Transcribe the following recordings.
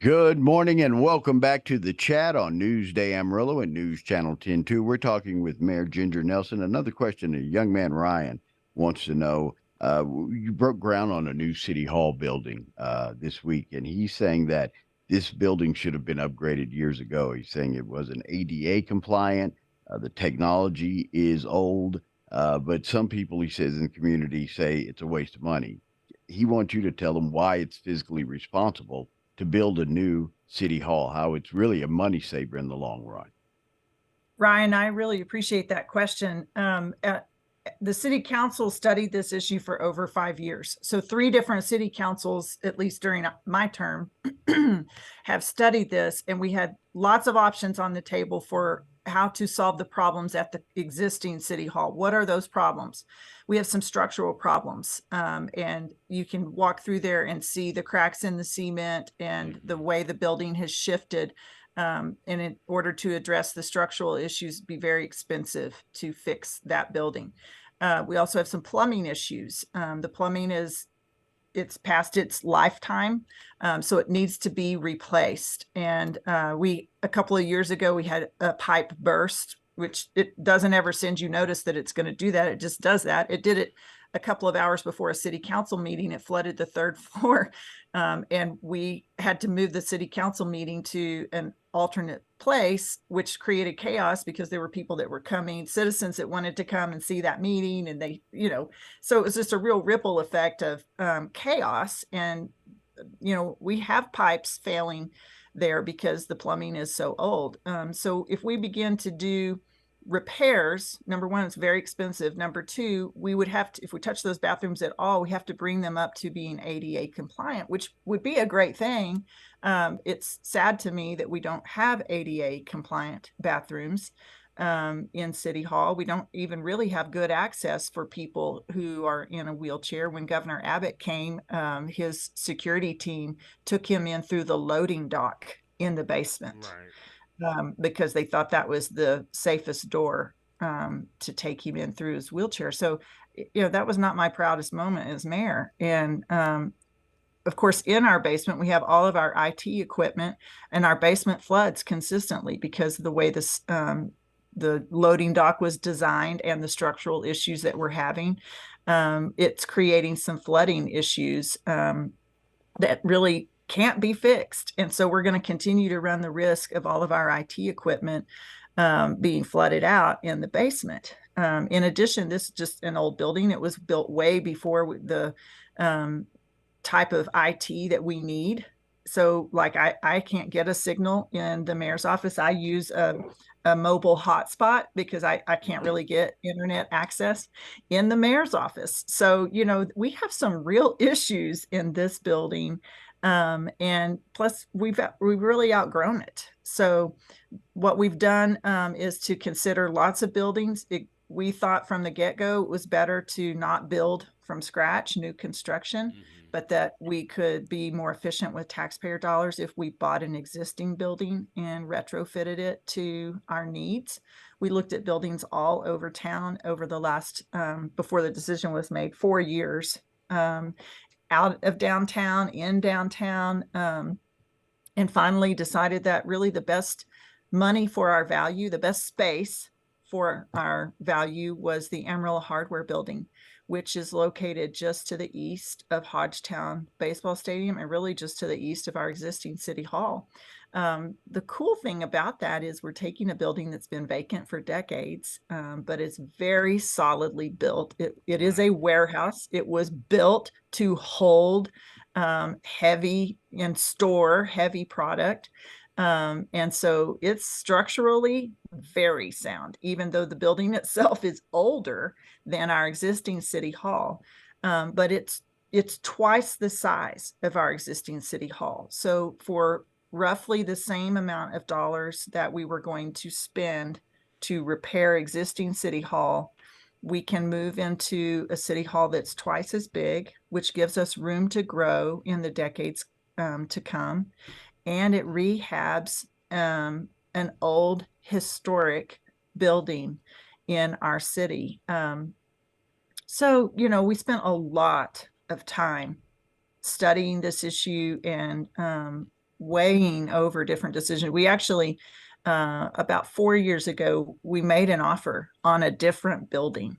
Good morning and welcome back to the chat on Newsday Amarillo and News Channel 10-2. We're talking with Mayor Ginger Nelson. Another question a young man Ryan wants to know. You broke ground on a new city hall building this week, and he's saying that this building should have been upgraded years ago. He's saying it wasn't ADA compliant. The technology is old, but some people, he says, in the community say it's a waste of money. He wants you to tell him why it's physically responsible to build a new city hall, how it's really a money saver in the long run. Ryan, I really appreciate that question. The city council studied this issue for over 5 years. So 3 different city councils, at least during my term, have studied this, and we had lots of options on the table for how to solve the problems at the existing city hall. What are those problems? We have some structural problems, and you can walk through there and see the cracks in the cement and the way the building has shifted. And in order to address the structural issues, it'd be very expensive to fix that building. We also have some plumbing issues. The plumbing it's past its lifetime, so it needs to be replaced. And a couple of years ago, we had a pipe burst, which it doesn't ever send you notice that it's going to do that. It just does that. It did it a couple of hours before a city council meeting. It flooded the 3rd floor, and we had to move the city council meeting to an alternate place, which created chaos because there were people that were coming, citizens that wanted to come and see that meeting, and they, so it was just a real ripple effect of chaos. And we have pipes failing there because the plumbing is so old. So if we begin to do repairs, number one, it's very expensive. Number two, we would have to, if we touch those bathrooms at all, we have to bring them up to being ADA compliant, which would be a great thing. It's sad to me that we don't have ADA compliant bathrooms in City Hall. We don't even really have good access for people who are in a wheelchair. When Governor Abbott came, his security team took him in through the loading dock in the basement. Right. Because they thought that was the safest door to take him in through his wheelchair. So, that was not my proudest moment as mayor. And of course, in our basement, we have all of our IT equipment, and our basement floods consistently because of the way the loading dock was designed and the structural issues that we're having. It's creating some flooding issues that really can't be fixed. And so we're going to continue to run the risk of all of our IT equipment being flooded out in the basement. In addition, this is just an old building. It was built way before the type of IT that we need. So like I can't get a signal in the mayor's office. I use a mobile hotspot because I can't really get internet access in the mayor's office. So, we have some real issues in this building. And plus we've really outgrown it. So what we've done is to consider lots of buildings. We thought from the get-go it was better to not build from scratch, new construction, but that we could be more efficient with taxpayer dollars if we bought an existing building and retrofitted it to our needs. We looked at buildings all over town over the last, before the decision was made, 4 years, out of downtown, in downtown, and finally decided that really the best money for our value, the best space for our value was the Amarillo Hardware Building, which is located just to the east of Hodgetown Baseball Stadium and really just to the east of our existing City Hall. The cool thing about that is we're taking a building that's been vacant for decades, but it's very solidly built. It is a warehouse. It was built to hold heavy and store heavy product. And so it's structurally very sound, even though the building itself is older than our existing City Hall. But it's twice the size of our existing City Hall. So for roughly the same amount of dollars that we were going to spend to repair existing City Hall, we can move into a City Hall that's twice as big, which gives us room to grow in the decades to come. And it rehabs an old historic building in our city. So, we spent a lot of time studying this issue and weighing over different decisions. We actually, about 4 years ago, we made an offer on a different building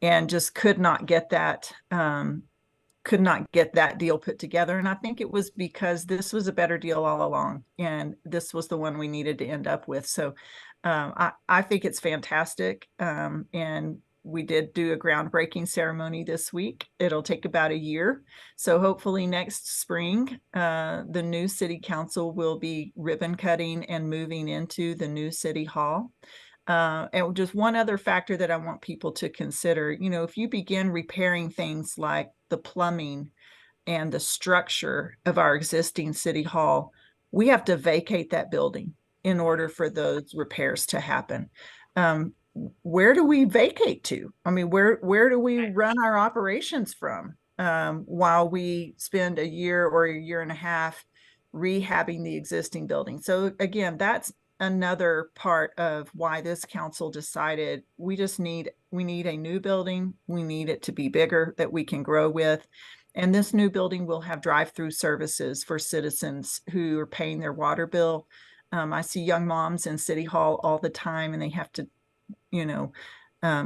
and just could not get that deal put together. And I think it was because this was a better deal all along. And this was the one we needed to end up with. So I think it's fantastic. And we did do a groundbreaking ceremony this week. It'll take about a year. So hopefully next spring, the new city council will be ribbon cutting and moving into the new city hall. And just one other factor that I want people to consider, if you begin repairing things like the plumbing and the structure of our existing city hall, we have to vacate that building in order for those repairs to happen. Where do we vacate to? I mean, where do we run our operations from while we spend a year or a year and a half rehabbing the existing building? So again, that's another part of why this council decided we need a new building. We need it to be bigger that we can grow with. And this new building will have drive-through services for citizens who are paying their water bill. I see young moms in City Hall all the time, and they have to,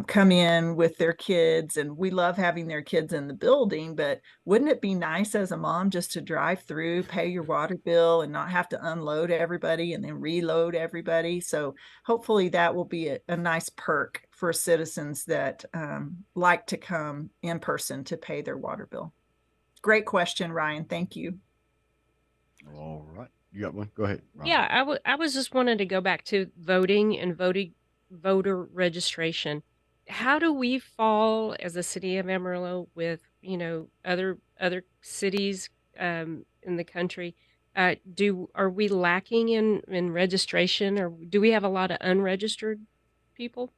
come in with their kids, and we love having their kids in the building, but wouldn't it be nice as a mom just to drive through, pay your water bill, and not have to unload everybody and then reload everybody? So hopefully that will be a nice perk for citizens that like to come in person to pay their water bill. Great question, Ryan. Thank you. All right. You got one? Go ahead, Ryan. Yeah, I was just wanting to go back to voting and voter registration. How do we fall as a city of Amarillo with, other cities in the country? Are we lacking in registration, or do we have a lot of unregistered people?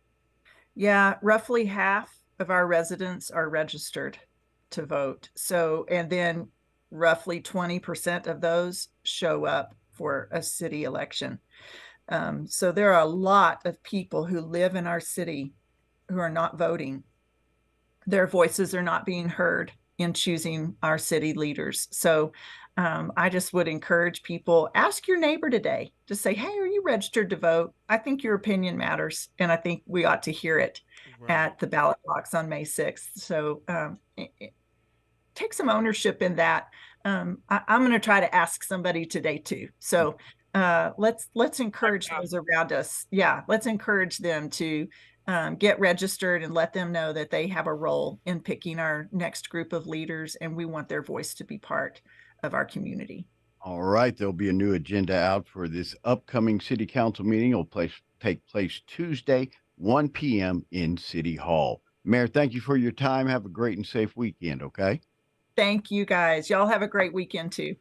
Yeah, roughly half of our residents are registered to vote. So, and then roughly 20% of those show up for a city election. So there are a lot of people who live in our city who are not voting. Their voices are not being heard in choosing our city leaders. So I just would encourage people, ask your neighbor today to say, hey, are you registered to vote? I think your opinion matters, and I think we ought to hear it at the ballot box on May 6th. So take some ownership in that. I'm going to try to ask somebody today too. So let's encourage those around us. Yeah, let's encourage them to get registered and let them know that they have a role in picking our next group of leaders, and we want their voice to be part of our community. All right. There'll be a new agenda out for this upcoming city council meeting. It'll take place Tuesday, 1 p.m. in City Hall. Mayor, thank you for your time. Have a great and safe weekend. Okay. Thank you guys. Y'all have a great weekend too.